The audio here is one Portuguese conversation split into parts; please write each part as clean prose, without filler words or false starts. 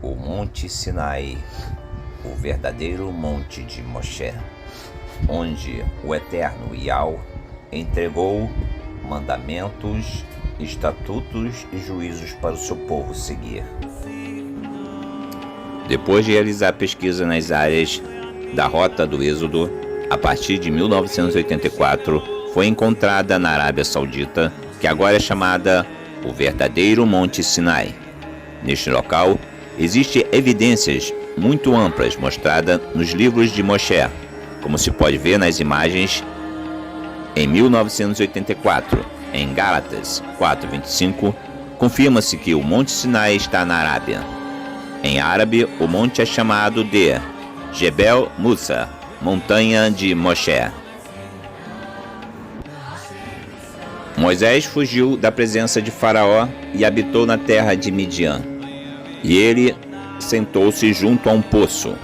O Monte Sinai, o verdadeiro monte de Moshe, onde o Eterno Yahweh entregou mandamentos, estatutos e juízos para o seu povo seguir. Depois de realizar pesquisa nas áreas da Rota do Êxodo, a partir de 1984, foi encontrada na Arábia Saudita, que agora é chamada o verdadeiro Monte Sinai. Neste local, existem evidências muito amplas mostradas nos livros de Moshe, como se pode ver nas imagens. Em 1984, em Gálatas 4:25, confirma-se que o Monte Sinai está na Arábia. Em árabe, o monte é chamado de Jebel Musa, montanha de Moshe. Moisés fugiu da presença de Faraó e habitou na terra de Midian. E ele sentou-se junto a um poço.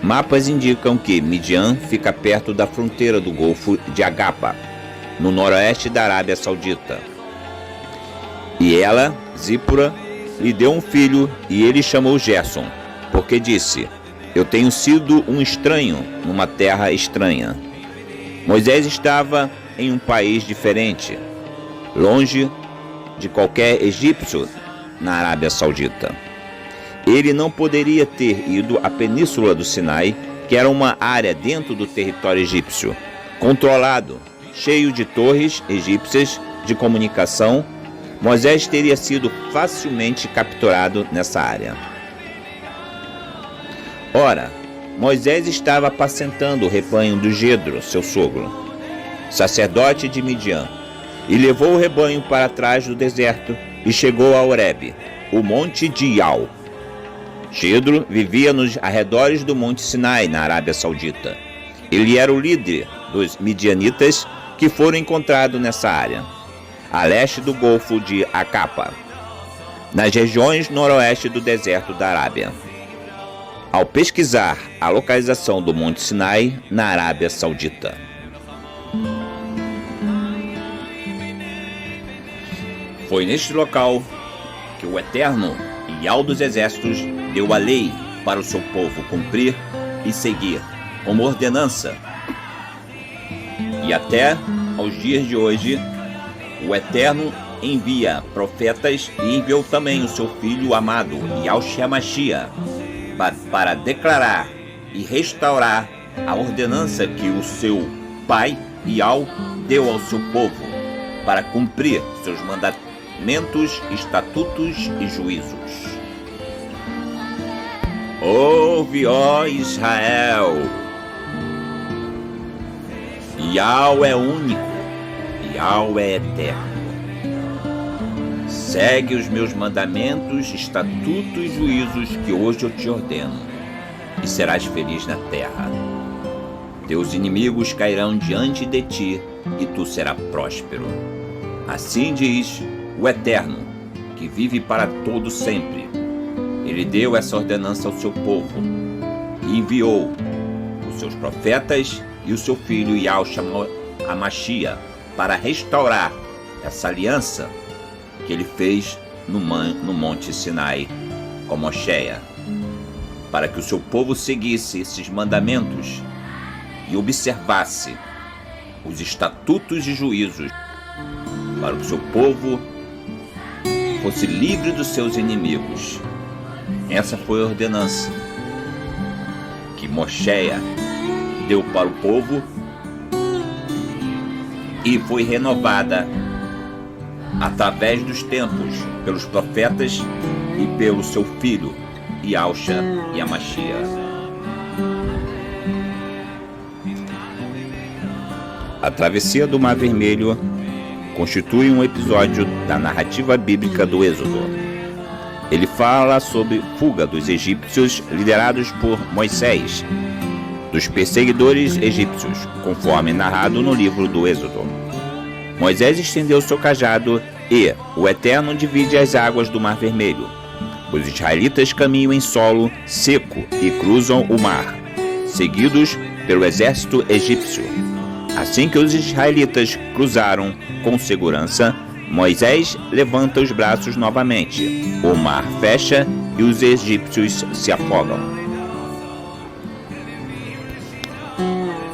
Mapas indicam que Midian fica perto da fronteira do Golfo de Agapa, no noroeste da Arábia Saudita. E ela, Zípora, lhe deu um filho e ele chamou Gerson, porque disse: eu tenho sido um estranho numa terra estranha. Moisés estava em um país diferente, longe de qualquer egípcio na Arábia Saudita. Ele não poderia ter ido à Península do Sinai, que era uma área dentro do território egípcio, controlado, cheio de torres egípcias de comunicação. Moisés teria sido facilmente capturado nessa área. Ora, Moisés estava apacentando o rebanho do Jedro, seu sogro, sacerdote de Midian, e levou o rebanho para trás do deserto e chegou a Horebe, o monte de Yahweh. Jedro vivia nos arredores do Monte Sinai, na Arábia Saudita. Ele era o líder dos midianitas que foram encontrados nessa área, a leste do Golfo de Acapa, nas regiões noroeste do deserto da Arábia. Ao pesquisar a localização do Monte Sinai na Arábia Saudita, foi neste local que o Eterno Yahweh dos Exércitos deu a lei para o seu povo cumprir e seguir como ordenança. E até aos dias de hoje, o Eterno envia profetas e enviou também o seu Filho amado, Yahushua Mashiach, para declarar e restaurar a ordenança que o seu Pai, Yahweh, deu ao seu povo, para cumprir seus mandamentos, estatutos e juízos. Ouve, ó Israel! Yahweh é único, Yahweh é eterno. Segue os meus mandamentos, estatutos e juízos que hoje eu te ordeno, e serás feliz na terra. Teus inimigos cairão diante de ti, e tu serás próspero. Assim diz o Eterno, que vive para todo sempre. Ele deu essa ordenança ao seu povo, e enviou os seus profetas e o seu filho Yahushua Mashiach para restaurar essa aliança que ele fez no Monte Sinai com Moshe, para que o seu povo seguisse esses mandamentos e observasse os estatutos e juízos, para que o seu povo fosse livre dos seus inimigos. Essa foi a ordenança que Moshe deu para o povo e foi renovada através dos tempos pelos profetas e pelo seu filho Yahushua Mashiach. A travessia do Mar Vermelho constitui um episódio da narrativa bíblica do Êxodo. Ele fala sobre fuga dos egípcios liderados por Moisés, dos perseguidores egípcios, conforme narrado no livro do Êxodo. Moisés estendeu seu cajado e o Eterno divide as águas do Mar Vermelho. Os israelitas caminham em solo seco e cruzam o mar, seguidos pelo exército egípcio. Assim que os israelitas cruzaram com segurança, Moisés levanta os braços novamente. O mar fecha e os egípcios se afogam.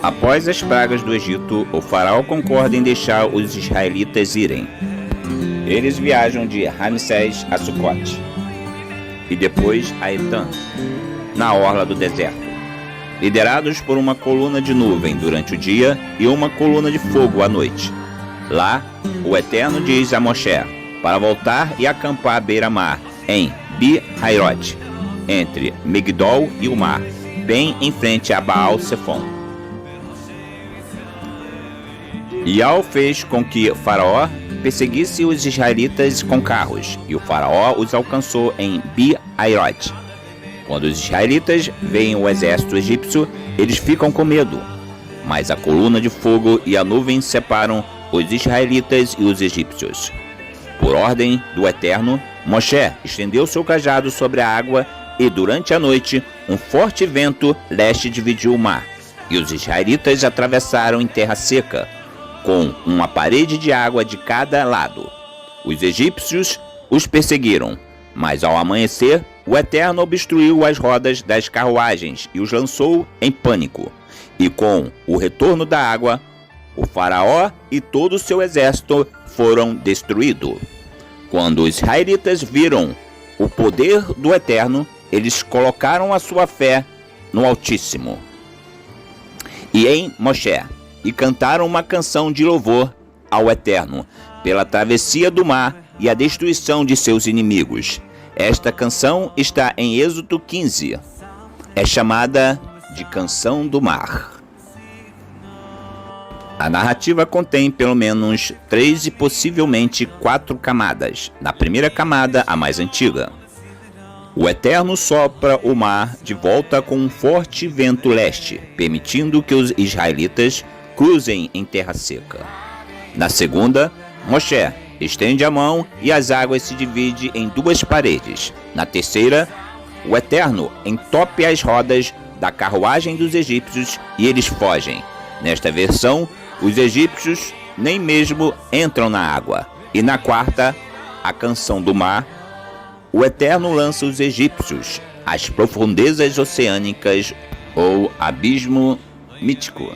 Após as pragas do Egito, o faraó concorda em deixar os israelitas irem. Eles viajam de Ramsés a Sucote e depois a Etã, na orla do deserto, liderados por uma coluna de nuvem durante o dia e uma coluna de fogo à noite. Lá, o Eterno diz a Moshe para voltar e acampar à beira-mar, em Bi-Hairot, entre Migdol e o mar, bem em frente a Baal-Sefon. Ial fez com que Faraó perseguisse os israelitas com carros, e o Faraó os alcançou em Bi-Hairot. Quando os israelitas veem o exército egípcio, eles ficam com medo, mas a coluna de fogo e a nuvem separam os israelitas e os egípcios. Por ordem do Eterno, Moshe estendeu seu cajado sobre a água e durante a noite um forte vento leste dividiu o mar, e os israelitas atravessaram em terra seca, com uma parede de água de cada lado. Os egípcios os perseguiram, mas ao amanhecer, o Eterno obstruiu as rodas das carruagens e os lançou em pânico. E com o retorno da água, o faraó e todo o seu exército foram destruídos. Quando os israelitas viram o poder do Eterno, eles colocaram a sua fé no Altíssimo e em Moshe, e cantaram uma canção de louvor ao Eterno pela travessia do mar e a destruição de seus inimigos. Esta canção está em Êxodo 15. É chamada de Canção do Mar. A narrativa contém pelo menos 3 e possivelmente 4 camadas. Na primeira camada, a mais antiga, o Eterno sopra o mar de volta com um forte vento leste, permitindo que os israelitas cruzem em terra seca. Na segunda, Moshe estende a mão e as águas se dividem em 2 paredes. Na terceira, o Eterno entope as rodas da carruagem dos egípcios e eles fogem. Nesta versão, os egípcios nem mesmo entram na água. E na quarta, a Canção do Mar, o Eterno lança os egípcios às profundezas oceânicas ou abismo mítico.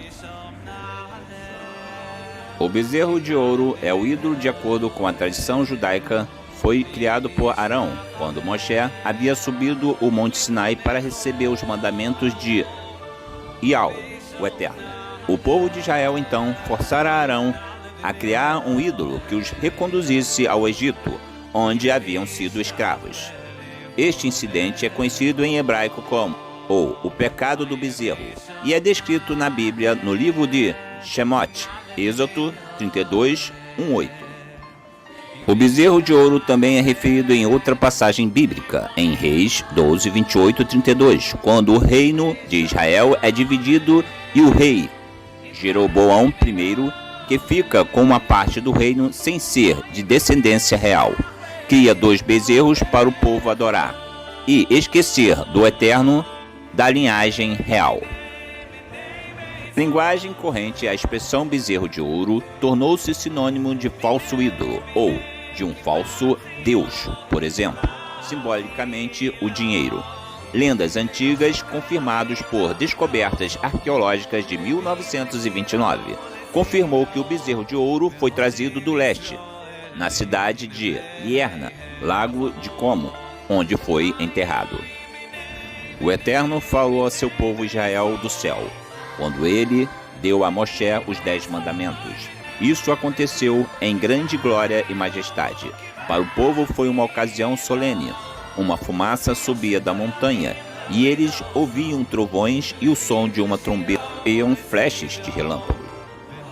O bezerro de ouro é o ídolo de acordo com a tradição judaica. Foi criado por Arão, quando Moshe havia subido o Monte Sinai para receber os mandamentos de Ial, o Eterno. O povo de Israel então forçara Arão a criar um ídolo que os reconduzisse ao Egito, onde haviam sido escravos. Este incidente é conhecido em hebraico como o pecado do bezerro, e é descrito na Bíblia no livro de Shemot, Êxodo 32, 1-8. O bezerro de ouro também é referido em outra passagem bíblica, em Reis 12, 28-32, quando o reino de Israel é dividido e o rei Jeroboão I, que fica com uma parte do reino sem ser de descendência real, cria 2 bezerros para o povo adorar e esquecer do Eterno da linhagem real. Linguagem corrente, a expressão bezerro de ouro tornou-se sinônimo de falso ídolo ou de um falso deus, por exemplo, simbolicamente o dinheiro. Lendas antigas confirmadas por descobertas arqueológicas de 1929 confirmou que o bezerro de ouro foi trazido do leste, na cidade de Lierna, Lago de Como, onde foi enterrado. O Eterno falou a seu povo Israel do céu, quando ele deu a Moshe os 10 mandamentos. Isso aconteceu em grande glória e majestade. Para o povo foi uma ocasião solene. Uma fumaça subia da montanha, e eles ouviam trovões e o som de uma trombeta e flashes de relâmpago.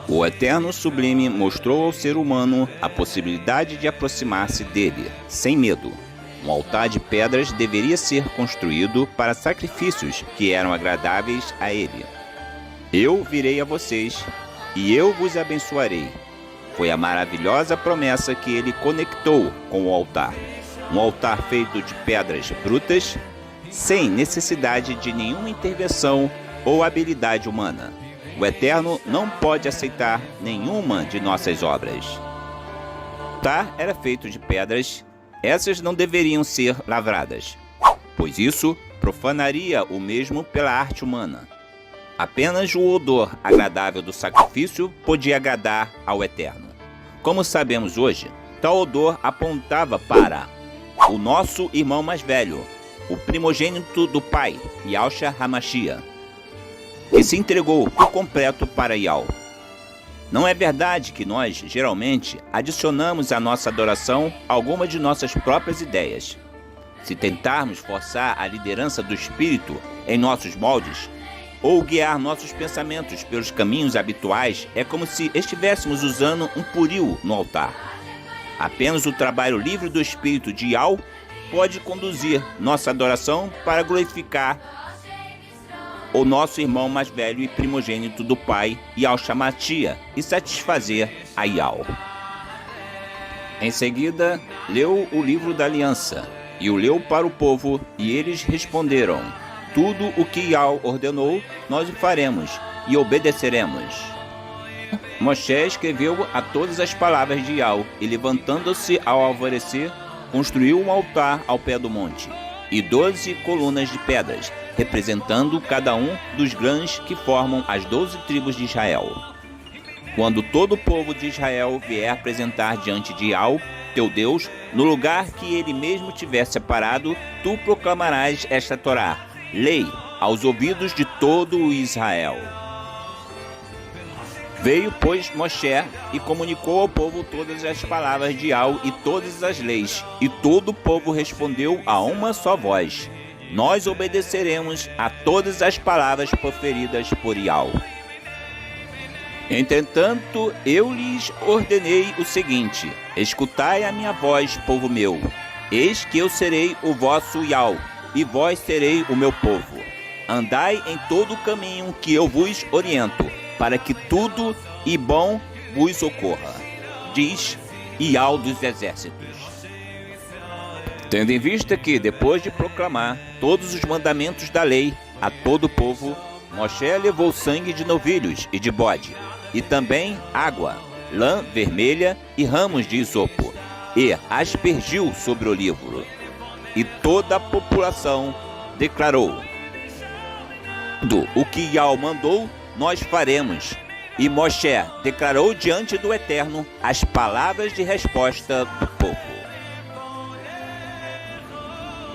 O Eterno Sublime mostrou ao ser humano a possibilidade de aproximar-se dele, sem medo. Um altar de pedras deveria ser construído para sacrifícios que eram agradáveis a ele. Eu virei a vocês, e eu vos abençoarei. Foi a maravilhosa promessa que ele conectou com o altar. Um altar feito de pedras brutas, sem necessidade de nenhuma intervenção ou habilidade humana. O Eterno não pode aceitar nenhuma de nossas obras. O altar era feito de pedras, essas não deveriam ser lavradas. pois isso profanaria o mesmo pela arte humana. Apenas o odor agradável do sacrifício podia agradar ao Eterno. Como sabemos hoje, tal odor apontava para o nosso irmão mais velho, o primogênito do Pai, Yahushua HaMashiach, que se entregou por completo para Yahweh. Não é verdade que nós, geralmente, adicionamos à nossa adoração alguma de nossas próprias ideias. Se tentarmos forçar a liderança do Espírito em nossos moldes, ou guiar nossos pensamentos pelos caminhos habituais, é como se estivéssemos usando um puril no altar. Apenas o trabalho livre do Espírito de Yahweh pode conduzir nossa adoração para glorificar o nosso irmão mais velho e primogênito do Pai, Yahushua HaMashiach, e satisfazer a Yahweh. Em seguida, leu o livro da aliança, e o leu para o povo, e eles responderam: tudo o que Yahweh ordenou, nós o faremos, e obedeceremos. Moshe escreveu a todas as palavras de Yahweh, e levantando-se ao alvorecer, construiu um altar ao pé do monte, e 12 colunas de pedras, representando cada um dos clãs que formam as 12 tribos de Israel. Quando todo o povo de Israel vier apresentar diante de Yahweh, teu Deus, no lugar que ele mesmo tiver separado, tu proclamarás esta Torá, lei, aos ouvidos de todo o Israel. Veio, pois, Moshe e comunicou ao povo todas as palavras de Yahweh e todas as leis, e todo o povo respondeu a uma só voz: nós obedeceremos a todas as palavras proferidas por Yahweh. Entretanto, eu lhes ordenei o seguinte: escutai a minha voz, povo meu. Eis que eu serei o vosso Yahweh, e vós serei o meu povo. Andai em todo o caminho que eu vos oriento, para que tudo e bom vos ocorra, diz Yahweh dos exércitos. Tendo em vista que, depois de proclamar todos os mandamentos da lei a todo o povo, Moshe levou sangue de novilhos e de bode, e também água, lã vermelha e ramos de isopo, e aspergiu sobre o livro. E toda a população declarou: tudo o que Yahweh mandou, nós faremos. E Moshe declarou diante do Eterno as palavras de resposta do povo.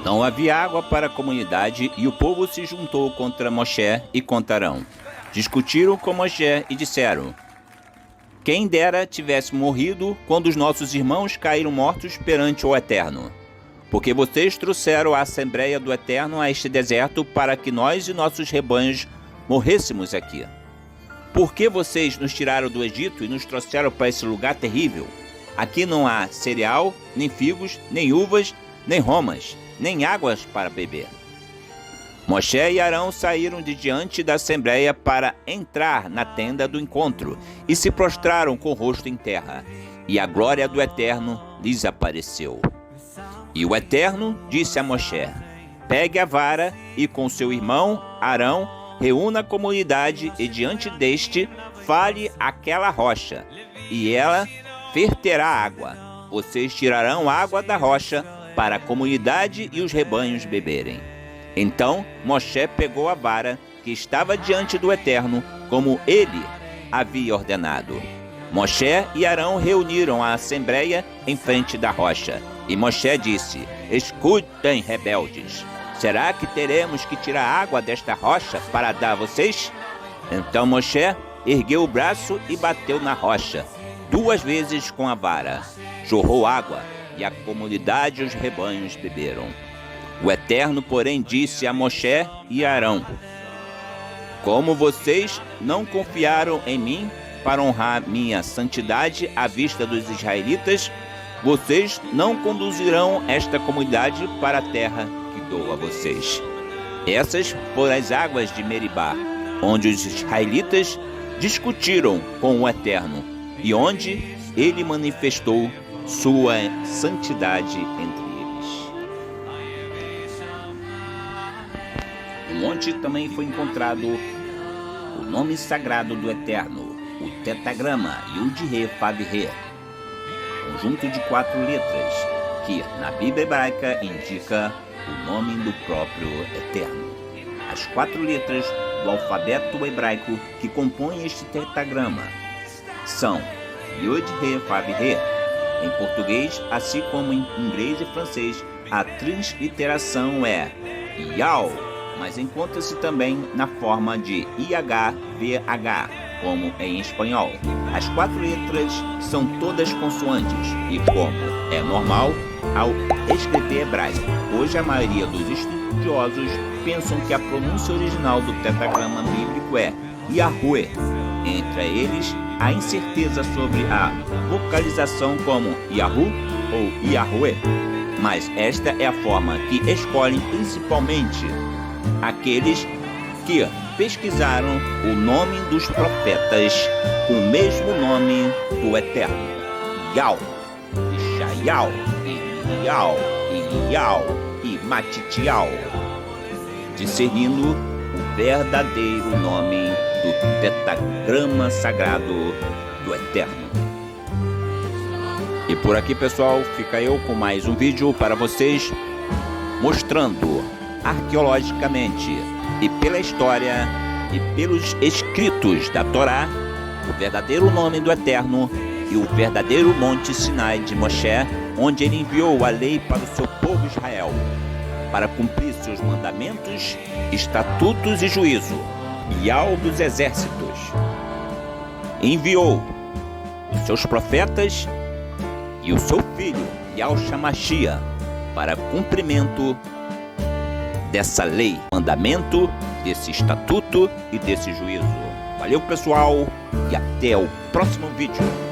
Não havia água para a comunidade, e o povo se juntou contra Moshe e contra Arão. Discutiram com Moshe e disseram: quem dera tivesse morrido quando os nossos irmãos caíram mortos perante o Eterno. Porque vocês trouxeram a Assembleia do Eterno a este deserto para que nós e nossos rebanhos morrêssemos aqui. Por que vocês nos tiraram do Egito e nos trouxeram para esse lugar terrível? Aqui não há cereal, nem figos, nem uvas, nem romas, nem águas para beber. Moshe e Arão saíram de diante da Assembleia para entrar na tenda do encontro e se prostraram com o rosto em terra, e a glória do Eterno lhes apareceu. E o Eterno disse a Moshe: pegue a vara e com seu irmão Arão reúna a comunidade e diante deste fale aquela rocha, e ela verterá água. Vocês tirarão água da rocha para a comunidade e os rebanhos beberem. Então Moshe pegou a vara que estava diante do Eterno, como ele havia ordenado. Moshe e Arão reuniram a assembleia em frente da rocha. E Moshe disse: escutem, rebeldes, será que teremos que tirar água desta rocha para dar a vocês? Então Moshe ergueu o braço e bateu na rocha 2 vezes com a vara. Jorrou água, e a comunidade e os rebanhos beberam. O Eterno, porém, disse a Moshe e a Arão: como vocês não confiaram em mim para honrar minha santidade à vista dos israelitas, vocês não conduzirão esta comunidade para a terra que dou a vocês. Essas foram as águas de Meribá, onde os israelitas discutiram com o Eterno, e onde ele manifestou sua santidade entre eles. No monte também foi encontrado o nome sagrado do Eterno, o tetagrama Yud-He Vav-He, conjunto de 4 letras, que na Bíblia hebraica indica o nome do próprio Eterno. As 4 letras do alfabeto hebraico que compõem este tetragrama são Yod, He, Vav, He. Em português, assim como em inglês e francês, a transliteração é Yao, mas encontra-se também na forma de IHVH, como em espanhol. As 4 letras são todas consoantes e, como é normal ao escrever hebraico, hoje a maioria dos estudiosos pensam que a pronúncia original do tetragrama bíblico é Yahweh. Entre eles, há incerteza sobre a vocalização como Yahu ou Yahweh, mas esta é a forma que escolhem principalmente aqueles que pesquisaram o nome dos profetas com o mesmo nome do Eterno: Yao, Ishaial, Elial, Elial e Matitial, discernindo o verdadeiro nome do tetragrama sagrado do Eterno. E por aqui, pessoal, fica eu com mais um vídeo para vocês, mostrando arqueologicamente e pela história e pelos escritos da Torá o verdadeiro nome do Eterno e o verdadeiro Monte Sinai de Moshe, onde ele enviou a lei para o seu povo Israel, para cumprir seus mandamentos, estatutos e juízo. Yahweh dos exércitos enviou os seus profetas e o seu filho Yahshua Mashiach para cumprimento dessa lei, mandamento, desse estatuto e desse juízo. Valeu, pessoal, e até o próximo vídeo.